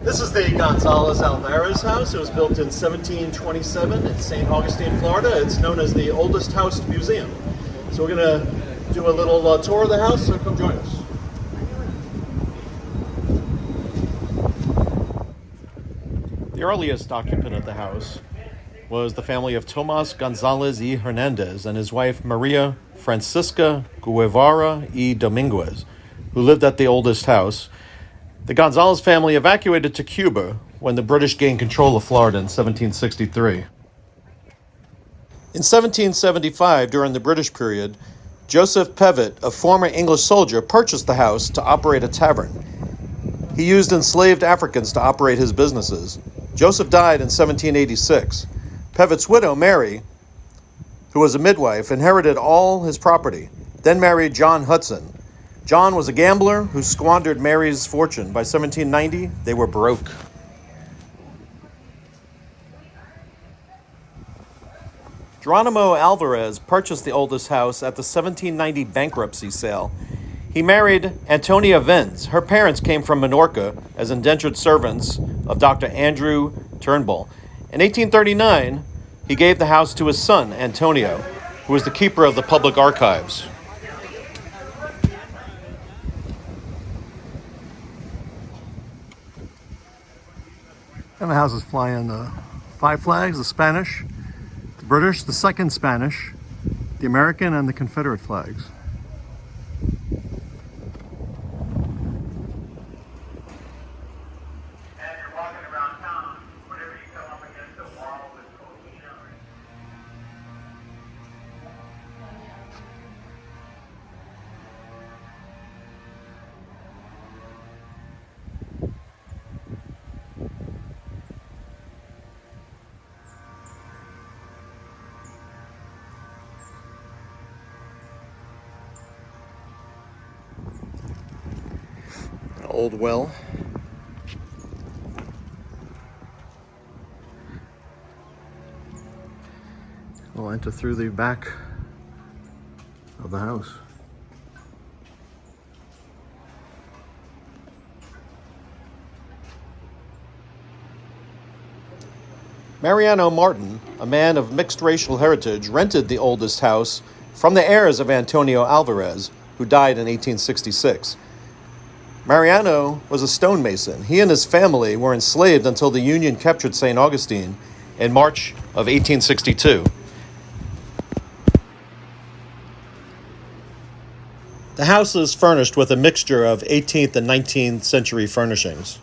This is the Gonzalez-Alvarez house. It was built in 1727 in St. Augustine, Florida. It's known as the oldest house museum. So we're going to do a little tour of the house, so come join us. The earliest occupant of the house was the family of Tomas Gonzalez y Hernandez and his wife Maria Francisca Guevara y Dominguez, who lived at the oldest house. The Gonzalez family evacuated to Cuba when the British gained control of Florida in 1763. In 1775, during the British period, Joseph Pevitt, a former English soldier, purchased the house to operate a tavern. He used enslaved Africans to operate his businesses. Joseph died in 1786. Pevitt's widow, Mary, who was a midwife, inherited all his property, then married John Hudson. John was a gambler who squandered Mary's fortune. By 1790, they were broke. Geronimo Alvarez purchased the oldest house at the 1790 bankruptcy sale. He married Antonia Venz. Her parents came from Minorca as indentured servants of Dr. Andrew Turnbull. In 1839, he gave the house to his son, Antonio, who was the keeper of the public archives. And the house is flying the 5 flags, the Spanish, the British, the second Spanish, the American, and the Confederate flags. Old well. We'll enter through the back of the house. Mariano Martin, a man of mixed racial heritage, rented the oldest house from the heirs of Antonio Alvarez, who died in 1866. Mariano was a stonemason. He and his family were enslaved until the Union captured St. Augustine in March of 1862. The house is furnished with a mixture of 18th and 19th century furnishings.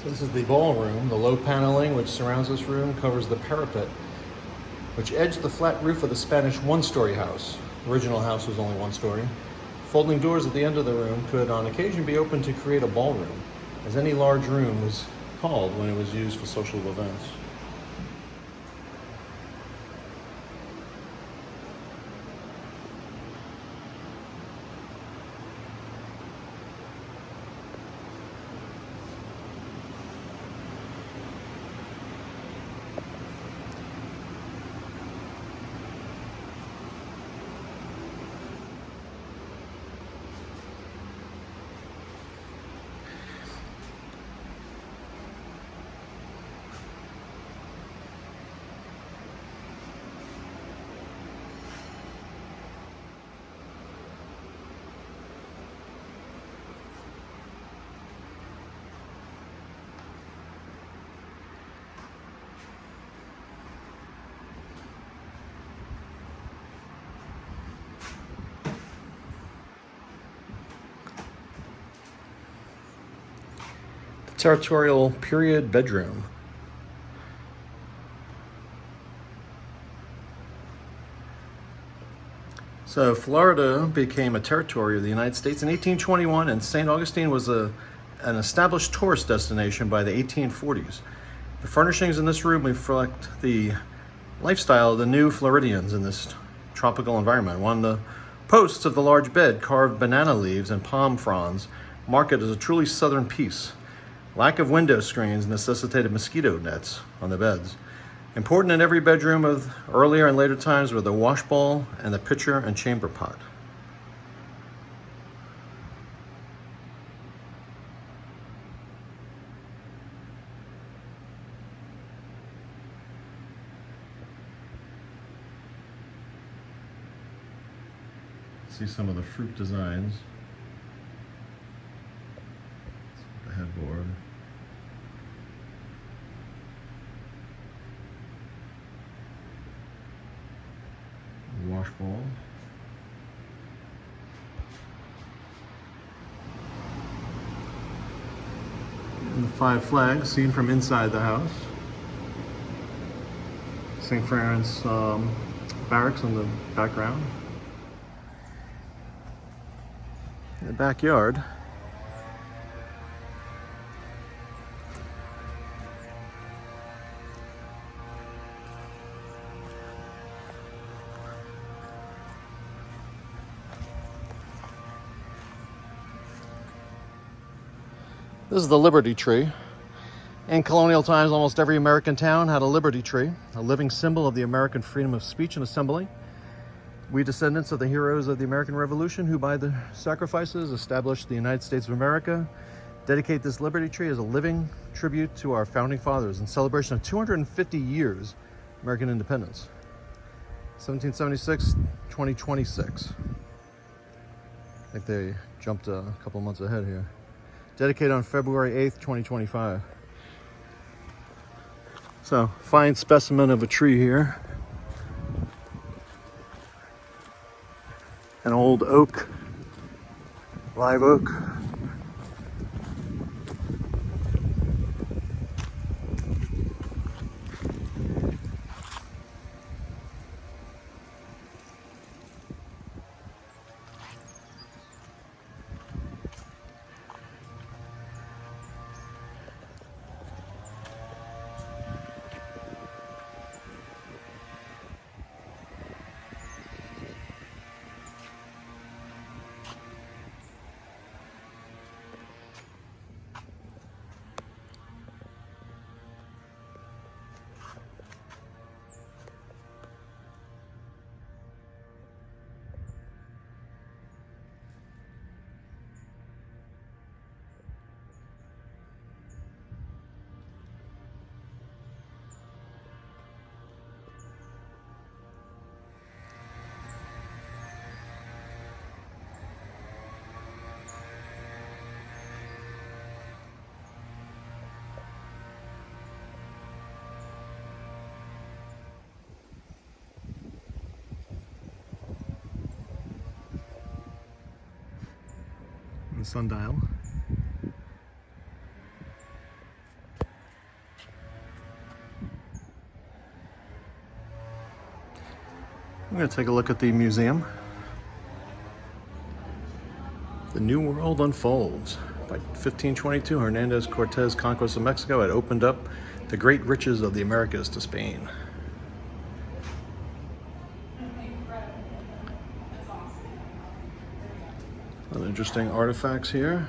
This is the ballroom. The low paneling which surrounds this room covers the parapet, which edged the flat roof of the Spanish one-story house. The original house was only one story. Folding doors at the end of the room could on occasion be opened to create a ballroom, as any large room was called when it was used for social events. Territorial period bedroom. So Florida became a territory of the United States in 1821, and St. Augustine was an established tourist destination by the 1840s. The furnishings in this room reflect the lifestyle of the new Floridians in this tropical environment. One of the posts of the large bed carved banana leaves and palm fronds mark it as a truly southern piece. Lack of window screens necessitated mosquito nets on the beds. Important in every bedroom of earlier and later times were the washbowl and the pitcher and chamber pot. See some of the fruit designs. The headboard. Washbowl. And the 5 flags seen from inside the house. St. Francis barracks in the background. In the backyard, this is the Liberty Tree. In colonial times, almost every American town had a Liberty Tree, a living symbol of the American freedom of speech and assembly. We descendants of the heroes of the American Revolution, who by their sacrifices established the United States of America, dedicate this Liberty Tree as a living tribute to our founding fathers in celebration of 250 years American independence. 1776, 2026. I think they jumped a couple months ahead here. Dedicated on February 8th, 2025. So, fine specimen of a tree here. An old oak, live oak. The sundial. I'm going to take a look at the museum. The New World Unfolds. By 1522, Hernandez Cortez conquest of Mexico had opened up the great riches of the Americas to Spain. Some interesting artifacts here.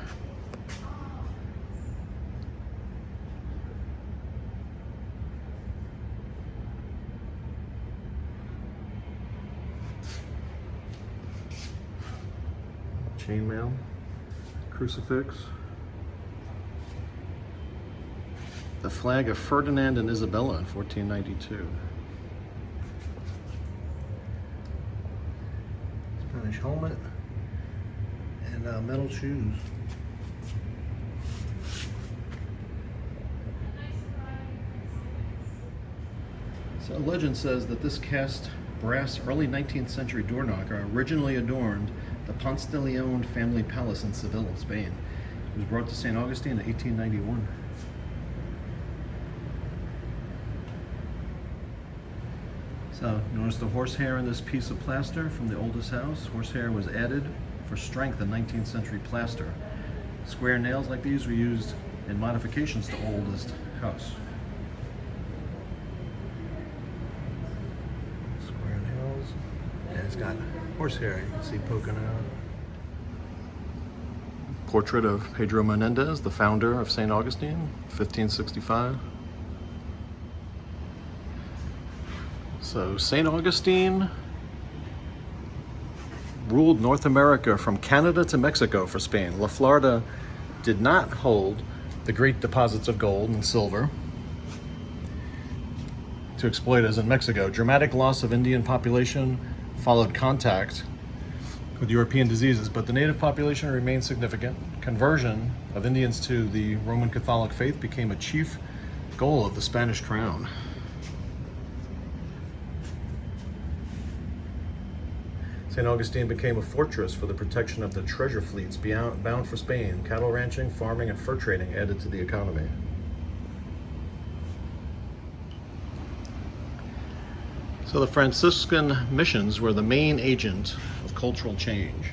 Chainmail, crucifix, the flag of Ferdinand and Isabella in 1492. Spanish helmet and metal shoes. So legend says that this cast brass early 19th century door knocker originally adorned the Ponce de Leon family palace in Seville, Spain. It was brought to St. Augustine in 1891. So notice the horsehair in this piece of plaster from the oldest house. Horsehair was added for strength in 19th century plaster. Square nails like these were used in modifications to oldest house. Square nails, and it's got horsehair you can see poking out. Portrait of Pedro Menendez, the founder of St. Augustine, 1565. So St. Augustine ruled North America from Canada to Mexico for Spain. La Florida did not hold the great deposits of gold and silver to exploit as in Mexico. Dramatic loss of Indian population followed contact with European diseases, but the native population remained significant. Conversion of Indians to the Roman Catholic faith became a chief goal of the Spanish crown. St. Augustine became a fortress for the protection of the treasure fleets bound for Spain. Cattle ranching, farming, and fur trading added to the economy. So the Franciscan missions were the main agent of cultural change.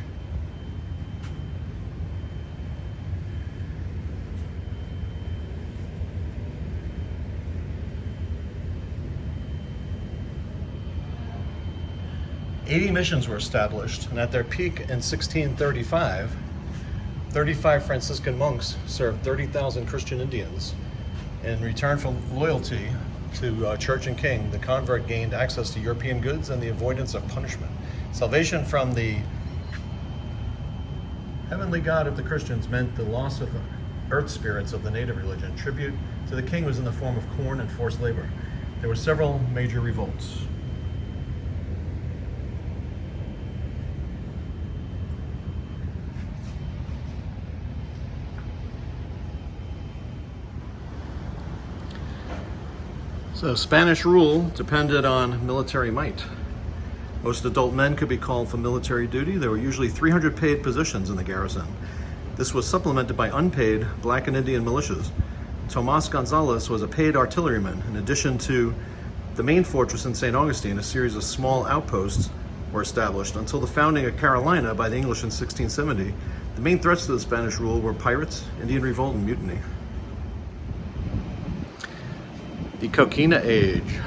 "80 missions were established, and at their peak in 1635, 35 Franciscan monks served 30,000 Christian Indians. In return for loyalty to church and king, the convert gained access to European goods and the avoidance of punishment. Salvation from the heavenly God of the Christians meant the loss of the earth spirits of the native religion. Tribute to the king was in the form of corn and forced labor. There were several major revolts. So Spanish rule depended on military might. Most adult men could be called for military duty. There were usually 300 paid positions in the garrison. This was supplemented by unpaid black and Indian militias. Tomas Gonzalez was a paid artilleryman. In addition to the main fortress in St. Augustine, a series of small outposts were established. Until the founding of Carolina by the English in 1670, the main threats to the Spanish rule were pirates, Indian revolt, and mutiny. The Coquina Age.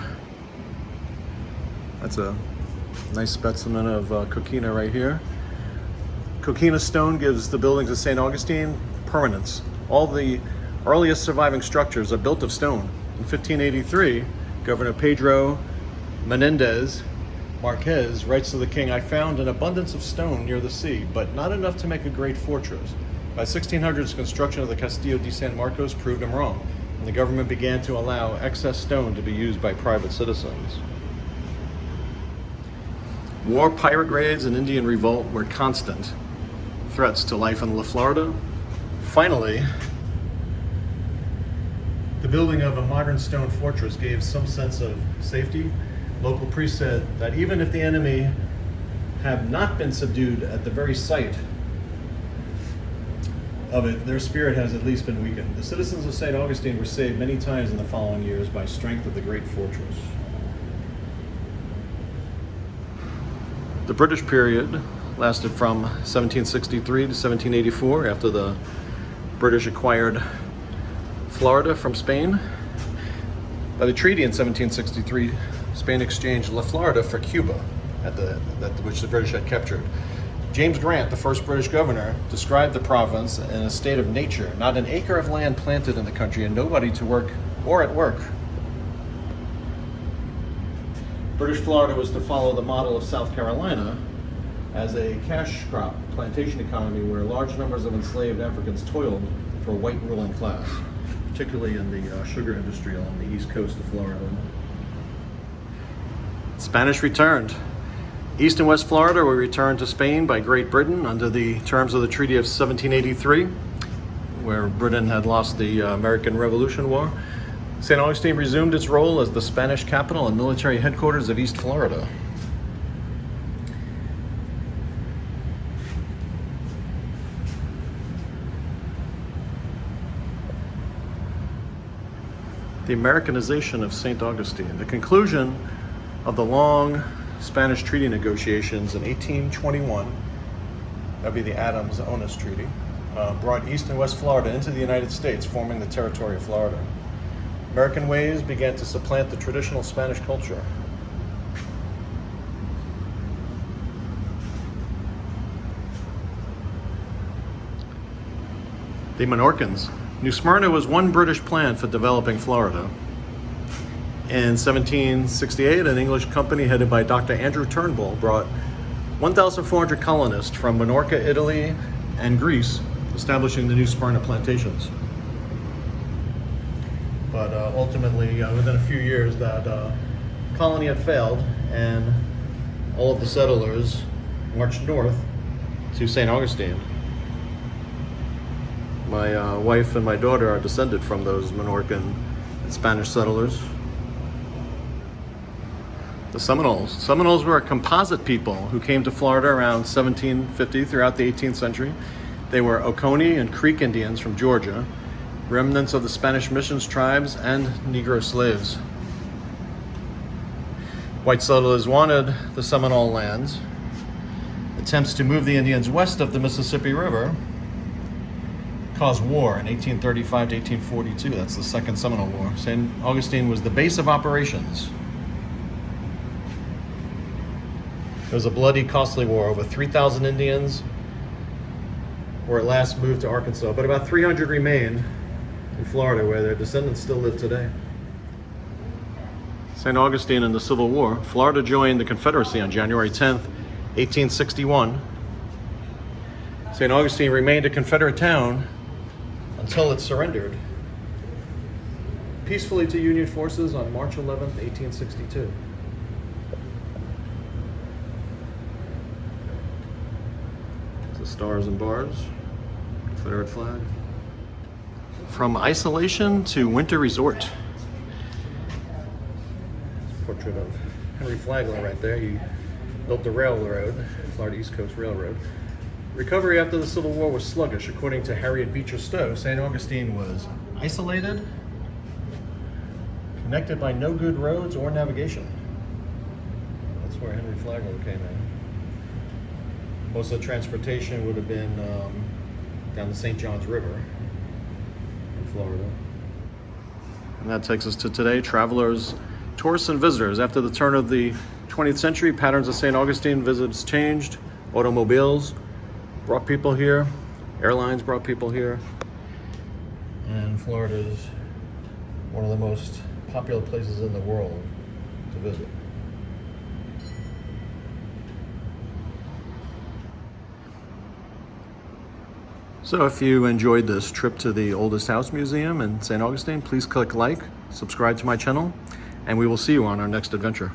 That's a nice specimen of coquina right here. Coquina stone gives the buildings of St. Augustine permanence. All the earliest surviving structures are built of stone. In 1583, Governor Pedro Menendez Marquez writes to the king, "I found an abundance of stone near the sea, but not enough to make a great fortress." By 1600s, construction of the Castillo de San Marcos proved him wrong, and the government began to allow excess stone to be used by private citizens. War, pirate raids, and Indian revolt were constant threats to life in La Florida. Finally, the building of a modern stone fortress gave some sense of safety. Local priests said that even if the enemy had not been subdued at the very site of it, their spirit has at least been weakened. The citizens of St. Augustine were saved many times in the following years by strength of the great fortress. The British period lasted from 1763 to 1784, after the British acquired Florida from Spain. By the treaty in 1763, Spain exchanged La Florida for Cuba, which the British had captured. James Grant, the first British governor, described the province in a state of nature, not an acre of land planted in the country and nobody to work or at work. British Florida was to follow the model of South Carolina as a cash crop plantation economy where large numbers of enslaved Africans toiled for a white ruling class, particularly in the sugar industry along the east coast of Florida. Spanish returned. East and West Florida were returned to Spain by Great Britain under the terms of the Treaty of 1783, where Britain had lost the American Revolution War. St. Augustine resumed its role as the Spanish capital and military headquarters of East Florida. The Americanization of St. Augustine. The conclusion of the long Spanish treaty negotiations in 1821, that would be the Adams-Onis Treaty, brought East and West Florida into the United States, forming the territory of Florida. American ways began to supplant the traditional Spanish culture. The Minorcans. New Smyrna was one British plan for developing Florida. In 1768, an English company headed by Dr. Andrew Turnbull brought 1,400 colonists from Minorca, Italy, and Greece, establishing the New Smyrna plantations. But ultimately, within a few years, that colony had failed, and all of the settlers marched north to St. Augustine. My wife and my daughter are descended from those Minorcan and Spanish settlers. The Seminoles. Seminoles were a composite people who came to Florida around 1750 throughout the 18th century. They were Oconee and Creek Indians from Georgia, remnants of the Spanish missions tribes, and Negro slaves. White settlers wanted the Seminole lands. Attempts to move the Indians west of the Mississippi River caused war in 1835 to 1842. That's the Second Seminole War. St. Augustine was the base of operations. It was a bloody, costly war. Over 3,000 Indians were at last moved to Arkansas, but about 300 remained in Florida, where their descendants still live today. St. Augustine in the Civil War. Florida joined the Confederacy on January 10th, 1861. St. Augustine remained a Confederate town until it surrendered peacefully to Union forces on March 11th, 1862. The stars and bars, Confederate flag. From isolation to winter resort. Portrait of Henry Flagler right there. He built the railroad, Florida East Coast Railroad. Recovery after the Civil War was sluggish. According to Harriet Beecher Stowe, St. Augustine was isolated, connected by no good roads or navigation. That's where Henry Flagler came in. Most of the transportation would have been down the St. Johns River in Florida. And that takes us to today. Travelers, tourists, and visitors. After the turn of the 20th century, patterns of St. Augustine visits changed. Automobiles brought people here. Airlines brought people here. And Florida is one of the most popular places in the world to visit. So if you enjoyed this trip to the oldest house museum in St. Augustine, please click like, subscribe to my channel, and we will see you on our next adventure.